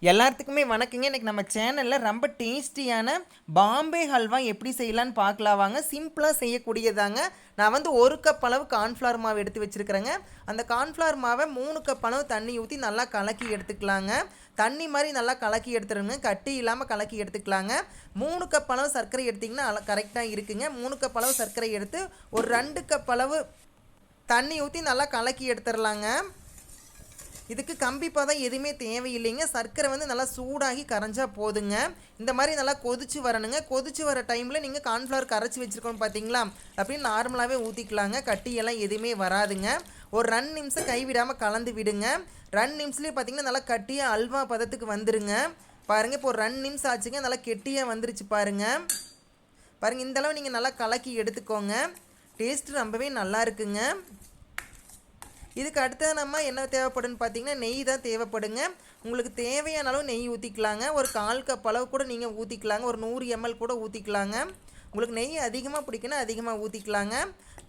எல்லாத்துக்குமே வணக்கங்க. இன்றைக்கி நம்ம சேனலில் ரொம்ப டேஸ்டியான பாம்பே ஹல்வா எப்படி செய்யலான்னு பார்க்கலாம் வாங்க. சிம்பிளாக செய்யக்கூடியதாங்க. நான் வந்து 1 கப் அளவு கார்ன்ஃப்ளவர் மாவு எடுத்து வச்சுருக்கிறேங்க. அந்த கார்ன்ஃப்ளவர் மாவை 3 கப் அளவு தண்ணி ஊற்றி நல்லா கலக்கி எடுத்துக்கலாங்க. தண்ணி மாதிரி நல்லா கலக்கி எடுத்துருங்க, கட்டி இல்லாமல் கலக்கி எடுத்துக்கலாங்க. 3 கப் அளவு சர்க்கரை எடுத்திங்கன்னா கரெக்டாக இருக்குங்க. 3 கப் அளவு சர்க்கரை எடுத்து ஒரு 2 கப் அளவு தண்ணி ஊற்றி நல்லா கலக்கி எடுத்துடலாங்க. இதுக்கு கம்பி பதம் எதுவுமே தேவையில்லைங்க. சர்க்கரை வந்து நல்லா சூடாகி கரைஞ்சா போதுங்க. இந்த மாதிரி நல்லா கொதிச்சு வரணுங்க. கொதிச்சு வர டைமில் நீங்கள் கார்ன்ஃப்ளவர் கரைச்சி வச்சுருக்கோம் பார்த்தீங்களா, அப்படின்னு நார்மலாகவே ஊற்றிக்கலாங்க. கட்டியெல்லாம் எதுவுமே வராதுங்க. ஒரு 2 நிமிஷம் கைவிடாமல் கலந்து விடுங்க. 2 நிமிஷத்துலேயே பார்த்தீங்கன்னா நல்லா கட்டியாக அல்வா பதத்துக்கு வந்துடுங்க. பாருங்கள், இப்போ ஒரு 2 நிமிஷம் ஆச்சுங்க. நல்லா கெட்டியாக வந்துருச்சு பாருங்கள். பாருங்கள், இந்தளவு நீங்கள் நல்லா கலக்கி எடுத்துக்கோங்க. டேஸ்ட்டு ரொம்பவே நல்லா இருக்குங்க. இதுக்கு அடுத்தது நம்ம என்ன தேவைப்படுன்னு பார்த்தீங்கன்னா நெய் தான் தேவைப்படுங்க. உங்களுக்கு தேவையான அளவு நெய் ஊற்றிக்கலாங்க. ஒரு 1/4 கப் அளவு கூட நீங்கள் ஊற்றிக்கலாங்க. ஒரு 100 ml கூட ஊற்றிக்கலாங்க. உங்களுக்கு நெய் அதிகமாக பிடிக்குன்னா அதிகமாக ஊற்றிக்கலாங்க.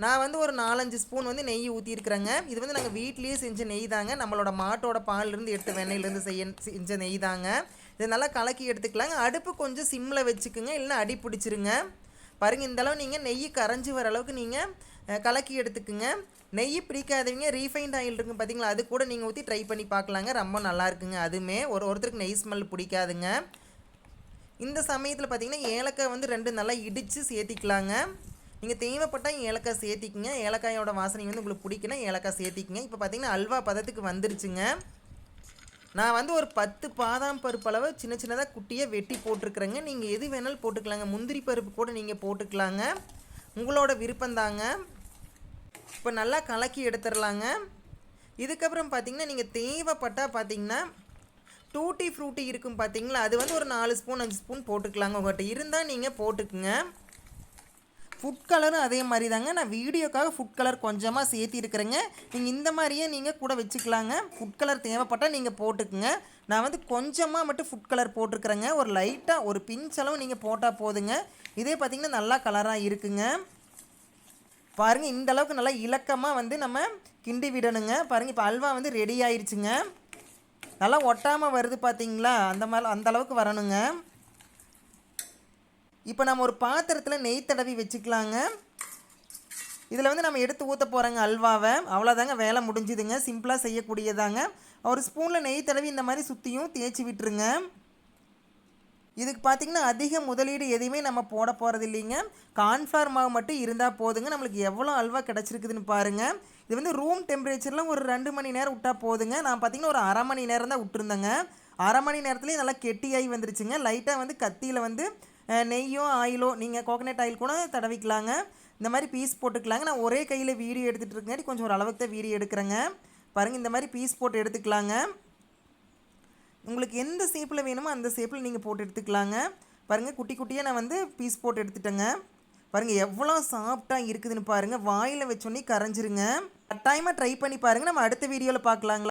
நான் வந்து ஒரு 4-5 ஸ்பூன் வந்து நெய் ஊற்றிருக்கிறேங்க. இது வந்து நாங்கள் வீட்லேயே செஞ்ச நெய் தாங்க. நம்மளோட மாட்டோட பாலிலேருந்து எடுத்த வெண்ணெயிலேருந்து செஞ்ச நெய் தாங்க. இது நல்லா கலக்கி எடுத்துக்கலாங்க. அடுப்பு கொஞ்சம் சிம்மில் வச்சுக்குங்க, இல்லைன்னா அடி பிடிச்சிருங்க. பாருங்கள், இந்தளவு நீங்கள் நெய் கரைஞ்சி வர அளவுக்கு நீங்கள் கலக்கி எடுத்துக்குங்க. நெய் பிடிக்காதவங்க ரீஃபைண்ட் ஆயில் இருக்குங்க பார்த்தீங்களா, அது கூட நீங்கள் ஊற்றி ட்ரை பண்ணி பார்க்கலாங்க. ரொம்ப நல்லா இருக்குங்க. அதுவுமே ஒருத்தருக்கு நெய் ஸ்மெல் பிடிக்காதுங்க. இந்த சமயத்தில் பார்த்தீங்கன்னா ஏலக்காய் வந்து 2 நல்லா இடித்து சேர்த்திக்கலாங்க. நீங்கள் தேவைப்பட்டால் ஏலக்காய் சேர்த்திக்குங்க. ஏலக்காயோட வாசனை வந்து உங்களுக்கு பிடிக்குன்னா ஏலக்காய் சேர்த்திக்குங்க. இப்போ பார்த்தீங்கன்னா அல்வா பதத்துக்கு வந்துருச்சுங்க. நான் வந்து ஒரு 10 பாதாம் பருப்பு அளவு சின்ன சின்னதாக குட்டியாக வெட்டி போட்டிருக்கிறேங்க. நீங்கள் எது வேணாலும் போட்டுக்கலாங்க. முந்திரி பருப்பு கூட நீங்கள் போட்டுக்கலாங்க, உங்களோட விருப்பந்தாங்க. இப்போ நல்லா கலக்கி எடுத்துடலாங்க. இதுக்கப்புறம் பார்த்திங்கன்னா நீங்கள் தேவைப்பட்டால் பார்த்திங்கன்னா டூட்டி ஃப்ரூட்டி இருக்கும் பார்த்திங்களா, அது வந்து ஒரு 4 ஸ்பூன் 5 ஸ்பூன் போட்டுக்கலாங்க. உங்கள்கிட்ட இருந்தால் நீங்கள் போட்டுக்குங்க. ஃபுட் கலரும் அதே மாதிரி தாங்க. நான் வீடியோக்காக ஃபுட் கலர் கொஞ்சமாக சேர்த்திருக்கிறேங்க. நீங்கள் இந்த மாதிரியே நீங்கள் கூட வச்சுக்கலாங்க. ஃபுட் கலர் தேவைப்பட்டால் நீங்கள் போட்டுக்குங்க. நான் வந்து கொஞ்சமாக மட்டும் ஃபுட் கலர் போட்டிருக்கிறேங்க. ஒரு லைட்டாக ஒரு பிஞ்ச் அளவு நீங்கள் போட்டால் போதுங்க. இதே பார்த்திங்கன்னா நல்லா கலராக இருக்குங்க. பாருங்கள், இந்த அளவுக்கு நல்லா இலக்கமாக வந்து நம்ம கிண்டி விடணுங்க. பாருங்கள், இப்போ அல்வா வந்து ரெடி ஆயிடுச்சுங்க. நல்லா ஒட்டாமல் வருது பார்த்தீங்களா, அந்த அளவுக்கு வரணுங்க. இப்போ நம்ம ஒரு பாத்திரத்தில் நெய் தடவி வச்சுக்கலாங்க. இதில் வந்து நம்ம எடுத்து ஊற்ற போகிறோங்க அல்வாவை. அவ்வளோதாங்க, வேலை முடிஞ்சுதுங்க. சிம்பிளாக செய்யக்கூடியதாங்க. ஒரு ஸ்பூனில் நெய் தடவி இந்த மாதிரி சுற்றியும் தேய்ச்சி விட்டுருங்க. இதுக்கு பார்த்திங்கன்னா அதிக முதலீடு எதையுமே நம்ம போட போகிறது இல்லைங்க. கார்ன்ஃப்ளவர் மாவு மட்டும் இருந்தால் போதுங்க. நம்மளுக்கு எவ்வளோ அல்வா கிடச்சிருக்குதுன்னு பாருங்கள். இது வந்து ரூம் டெம்பரேச்சரில் ஒரு 2 மணி நேரம் விட்டால் போதுங்க. நான் பார்த்திங்கன்னா ஒரு அரை மணி நேரம் தான் விட்டுருந்தேங்க. அரை மணி நேரத்துலேயே நல்லா கெட்டியாகி வந்துருச்சுங்க. லைட்டாக வந்து கத்தியில் வந்து நெய்யோ ஆயிலோ, நீங்கள் கோகனட் ஆயில் கூட தடவிக்கலாங்க. இந்த மாதிரி பீஸ் போட்டுக்கலாங்க. நான் ஒரே கையில் வீடியோ எடுத்துகிட்டு இருக்கங்காட்டி கொஞ்சம் ஒரு அளவுக்கு தான் வீடியோ எடுக்கிறேங்க. பாருங்கள், இந்த மாதிரி பீஸ் போட்டு எடுத்துக்கலாங்க. உங்களுக்கு எந்த ஷேப்பில் வேணுமோ அந்த ஷேப்பில் நீங்கள் போட்டு எடுத்துக்கலாங்க. பாருங்கள், குட்டி குட்டியாக நான் வந்து பீஸ் போட்டு எடுத்துட்டேங்க. பாருங்கள் எவ்வளோ சாஃப்டாக இருக்குதுன்னு பாருங்கள். வாயில் வச்சோன்னே கரைஞ்சிருங்க. கட்டாயமாக ட்ரை பண்ணி பாருங்கள். நம்ம அடுத்த வீடியோவில் பார்க்கலாங்களா.